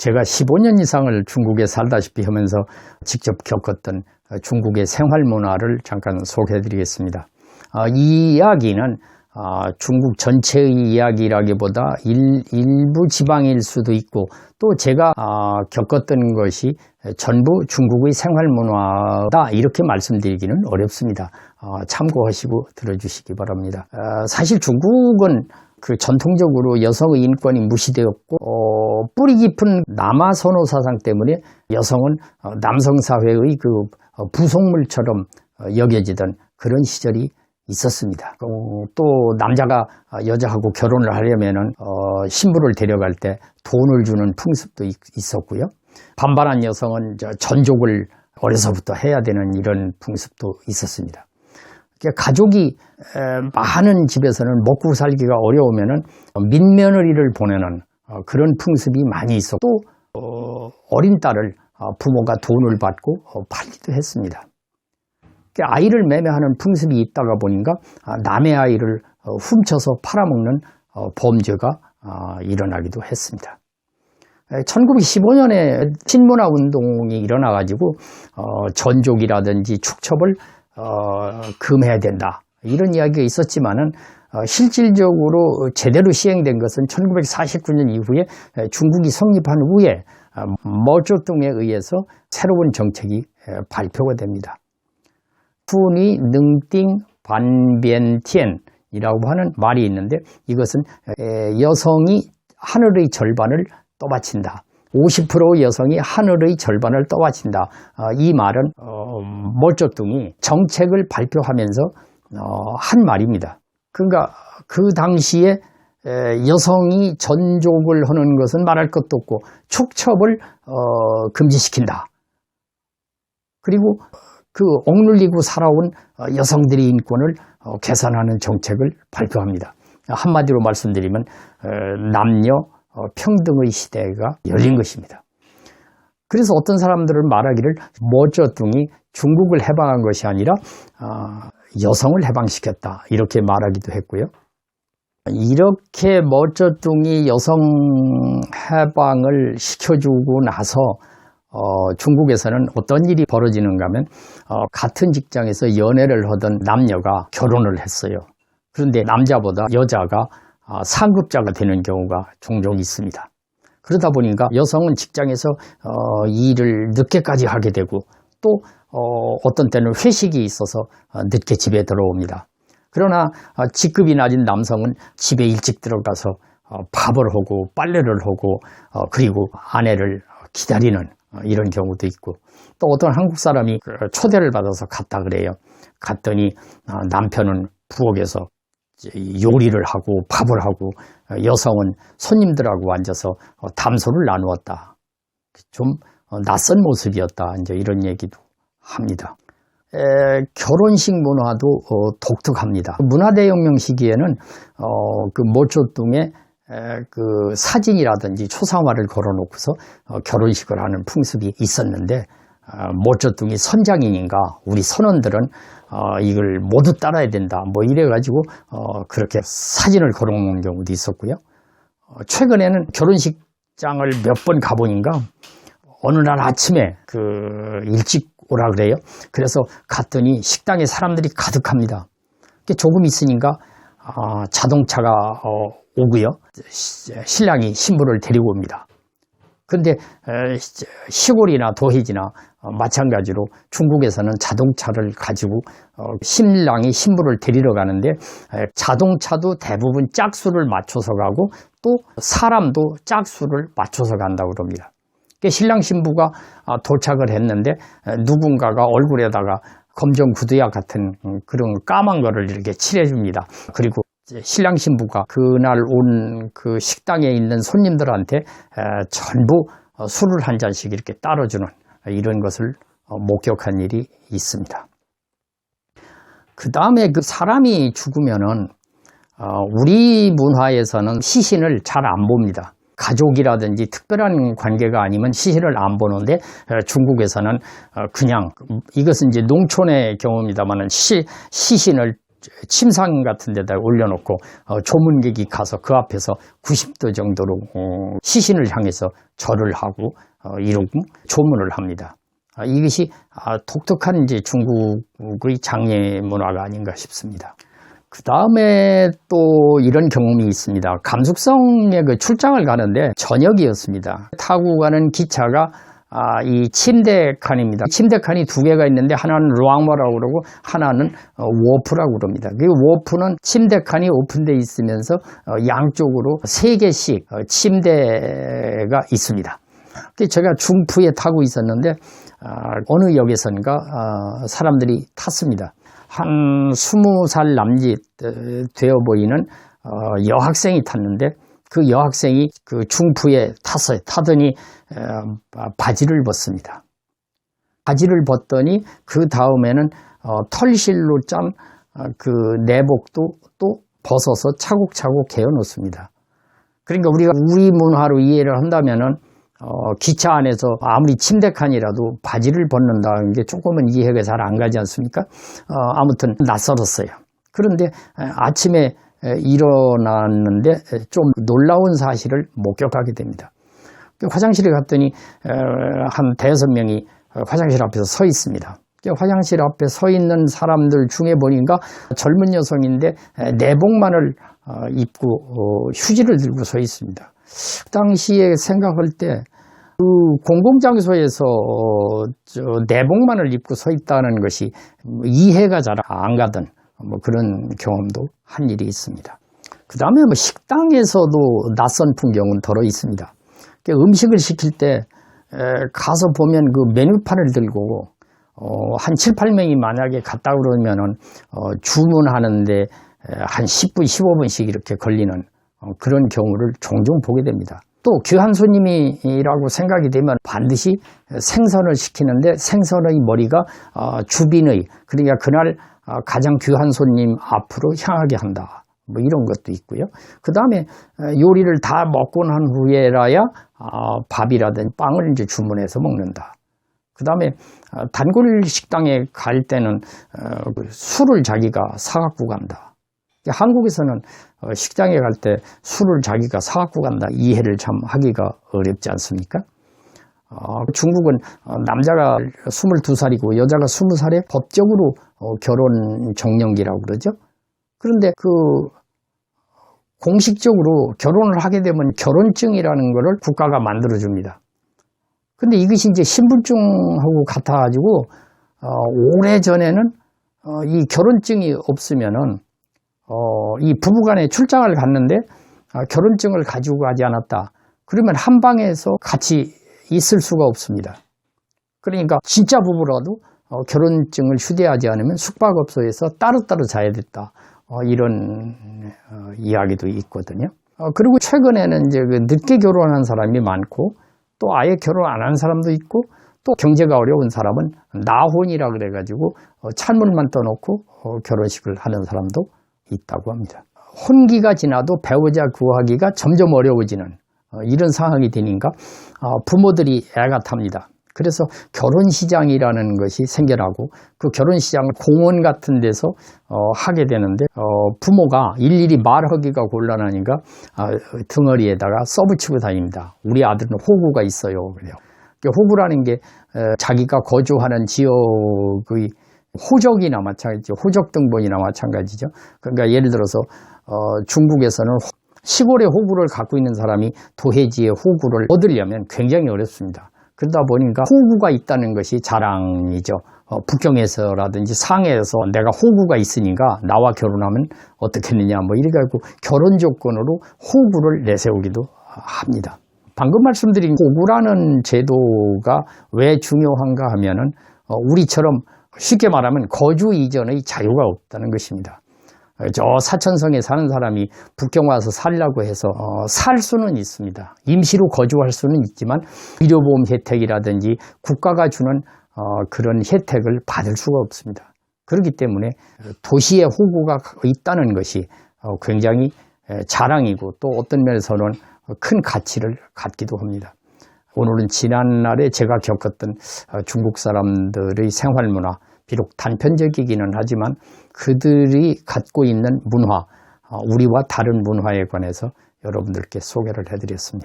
제가 15년 이상을 중국에 살다시피 하면서 직접 겪었던 중국의 생활 문화를 잠깐 소개해 드리겠습니다. 이 이야기는 중국 전체의 이야기라기보다 일부 지방일 수도 있고, 또 제가 겪었던 것이 전부 중국의 생활 문화다, 이렇게 말씀드리기는 어렵습니다. 참고하시고 들어주시기 바랍니다. 사실 중국은 전통적으로 여성의 인권이 무시되었고, 뿌리 깊은 남아 선호 사상 때문에 여성은 남성 사회의 부속물처럼 여겨지던 그런 시절이 있었습니다. 또 남자가 여자하고 결혼을 하려면은 신부를 데려갈 때 돈을 주는 풍습도 있었고요. 반반한 여성은 전족을 어려서부터 해야 되는 이런 풍습도 있었습니다. 가족이 많은 집에서는 먹고 살기가 어려우면은 민며느리를 보내는 그런 풍습이 많이 있었고, 또 어린 딸을 부모가 돈을 받고 팔기도 했습니다. 아이를 매매하는 풍습이 있다가 보니까 남의 아이를 훔쳐서 팔아먹는 범죄가 일어나기도 했습니다. 1915년에 신문화 운동이 일어나가지고 전족이라든지 축첩을 금해야 된다, 이런 이야기가 있었지만은 실질적으로 제대로 시행된 것은 1949년 이후에 중국이 성립한 후에 머쩌뚱에 의해서 새로운 정책이 발표가 됩니다. 푸니 능띵 반변티엔이라고 하는 말이 있는데, 이것은 여성이 하늘의 절반을 떠받친다, 50% 여성이 하늘의 절반을 떠받친다. 이 말은 머쩌뚱이 정책을 발표하면서 한 말입니다. 그러니까 그 당시에 여성이 전족을 하는 것은 말할 것도 없고 축첩을 금지시킨다. 그리고 억눌리고 살아온 여성들의 인권을 개선하는 정책을 발표합니다. 한마디로 말씀드리면 남녀 평등의 시대가 열린 것입니다. 그래서 어떤 사람들은 말하기를 머쩌뚱이 중국을 해방한 것이 아니라 여성을 해방시켰다, 이렇게 말하기도 했고요. 이렇게 머쩌뚱이 여성 해방을 시켜주고 나서 중국에서는 어떤 일이 벌어지는가 하면 같은 직장에서 연애를 하던 남녀가 결혼을 했어요. 그런데 남자보다 여자가 상급자가 되는 경우가 종종 있습니다. 그러다 보니까 여성은 직장에서 일을 늦게까지 하게 되고, 또 어떤 때는 회식이 있어서 늦게 집에 들어옵니다. 그러나 직급이 낮은 남성은 집에 일찍 들어가서 밥을 하고 빨래를 하고 그리고 아내를 기다리는 이런 경우도 있고, 또 어떤 한국 사람이 초대를 받아서 갔다 그래요. 갔더니 남편은 부엌에서 요리를 하고 밥을 하고 여성은 손님들하고 앉아서 담소를 나누었다. 좀 낯선 모습이었다, 이제 이런 얘기도 합니다. 결혼식 문화도 독특합니다. 문화대혁명 시기에는 머쩌뚱의 사진이라든지 초상화를 걸어놓고서 결혼식을 하는 풍습이 있었는데, 머쩌뚱이 선장인인가 우리 선원들은 이걸 모두 따라야 된다, 이래가지고 그렇게 사진을 걸어놓는 경우도 있었고요. 최근에는 결혼식장을 몇 번 가보니까 어느 날 아침에 일찍 오라 그래요. 그래서 갔더니 식당에 사람들이 가득합니다. 조금 있으니까 자동차가 오고요. 신랑이 신부를 데리고 옵니다. 그런데 시골이나 도시지나 마찬가지로 중국에서는 자동차를 가지고 신랑이 신부를 데리러 가는데, 자동차도 대부분 짝수를 맞춰서 가고 또 사람도 짝수를 맞춰서 간다고 그럽니다. 신랑 신부가 도착을 했는데 누군가가 얼굴에다가 검정 구두약 같은 그런 까만 거를 이렇게 칠해줍니다. 그리고 신랑 신부가 그날 온 그 식당에 있는 손님들한테 전부 술을 한 잔씩 이렇게 따라주는 이런 것을 목격한 일이 있습니다. 그 다음에 사람이 죽으면은 우리 문화에서는 시신을 잘 안 봅니다. 가족이라든지 특별한 관계가 아니면 시신을 안 보는데, 중국에서는 그냥, 이것은 이제 농촌의 경우입니다만은 시신을 침상 같은 데다 올려놓고 조문객이 가서 그 앞에서 90도 정도로 시신을 향해서 절을 하고 이러고 조문을 합니다. 이것이 독특한 이제 중국의 장례 문화가 아닌가 싶습니다. 그 다음에 또 이런 경험이 있습니다. 감숙성에 그 출장을 가는데 저녁이었습니다. 타고 가는 기차가 이 침대 칸입니다. 침대 칸이 두 개가 있는데 하나는 루앙머라고 그러고 하나는 워프라고 그럽니다. 그 워프는 침대 칸이 오픈되어 있으면서 양쪽으로 세 개씩 침대가 있습니다. 제가 중푸에 타고 있었는데 어느 역에선가 사람들이 탔습니다. 한 20살 남짓 되어 보이는 여학생이 탔는데 그 여학생이 그 중푸에 탔어요. 타더니 바지를 벗습니다. 바지를 벗더니 그 다음에는 털실로 짠 그 내복도 또 벗어서 차곡차곡 개어 놓습니다. 그러니까 우리가 우리 문화로 이해를 한다면은 기차 안에서 아무리 침대칸이라도 바지를 벗는다는 게 조금은 이해가 잘 안 가지 않습니까? 아무튼 낯설었어요. 그런데 아침에 일어났는데 좀 놀라운 사실을 목격하게 됩니다. 화장실에 갔더니 한 5명이 화장실 앞에서 서 있습니다. 화장실 앞에 서 있는 사람들 중에 보니까 젊은 여성인데 내복만을 입고 휴지를 들고 서 있습니다. 그 당시에 생각할 때 그 공공장소에서 내복만을 입고 서 있다는 것이 이해가 잘 안 가던 그런 경험도 한 일이 있습니다. 그 다음에 식당에서도 낯선 풍경은 덜어 있습니다. 음식을 시킬 때 가서 보면 그 메뉴판을 들고 한 7, 8명이 만약에 갔다 그러면은 주문하는데 한 10분, 15분씩 이렇게 걸리는 그런 경우를 종종 보게 됩니다. 또 귀한 손님이라고 생각이 되면 반드시 생선을 시키는데 생선의 머리가 주빈의, 그러니까 그날 가장 귀한 손님 앞으로 향하게 한다. 이런 것도 있고요. 그 다음에 요리를 다 먹고 난 후에라야 밥이라든지 빵을 이제 주문해서 먹는다. 그 다음에 단골 식당에 갈 때는 술을 자기가 사갖고 간다. 한국에서는 식당에 갈 때 술을 자기가 사갖고 간다. 이해를 참 하기가 어렵지 않습니까? 중국은 남자가 22살이고 여자가 20살에 법적으로 결혼 정년기라고 그러죠. 그런데 그 공식적으로 결혼을 하게 되면 결혼증이라는 것을 국가가 만들어줍니다. 근데 이것이 이제 신분증하고 같아가지고 오래전에는 이 결혼증이 없으면은 이 부부간에 출장을 갔는데 결혼증을 가지고 가지 않았다. 그러면 한 방에서 같이 있을 수가 없습니다. 그러니까 진짜 부부라도 결혼증을 휴대하지 않으면 숙박업소에서 따로따로 자야 됐다. 이런 이야기도 있거든요. 그리고 최근에는 이제 늦게 결혼한 사람이 많고 또 아예 결혼 안 한 사람도 있고 또 경제가 어려운 사람은 나혼이라 그래가지고 찬물만 떠놓고 결혼식을 하는 사람도 있다고 합니다. 혼기가 지나도 배우자 구하기가 점점 어려워지는 이런 상황이 되니까 부모들이 애가 탑니다. 그래서 결혼시장이라는 것이 생겨나고 그 결혼시장을 공원 같은 데서 하게 되는데 부모가 일일이 말하기가 곤란하니까 등어리에다가 써붙이고 다닙니다. 우리 아들은 호구가 있어요. 그래요. 호구라는 게 자기가 거주하는 지역의 호적이나 마찬가지죠. 호적 등본이나 마찬가지죠. 그러니까 예를 들어서 중국에서는 시골의 호구를 갖고 있는 사람이 도해지의 호구를 얻으려면 굉장히 어렵습니다. 그러다 보니까 호구가 있다는 것이 자랑이죠. 북경에서라든지 상해에서 내가 호구가 있으니까 나와 결혼하면 어떻겠느냐 이래가지고 결혼 조건으로 호구를 내세우기도 합니다. 방금 말씀드린 호구라는 제도가 왜 중요한가 하면은 우리처럼 쉽게 말하면 거주 이전의 자유가 없다는 것입니다. 저 사천성에 사는 사람이 북경 와서 살려고 해서 살 수는 있습니다. 임시로 거주할 수는 있지만 의료보험 혜택이라든지 국가가 주는 그런 혜택을 받을 수가 없습니다. 그렇기 때문에 도시에 호구가 있다는 것이 굉장히 자랑이고 또 어떤 면에서는 큰 가치를 갖기도 합니다. 오늘은 지난날에 제가 겪었던 중국 사람들의 생활문화, 비록 단편적이기는 하지만 그들이 갖고 있는 문화, 우리와 다른 문화에 관해서 여러분들께 소개를 해드렸습니다.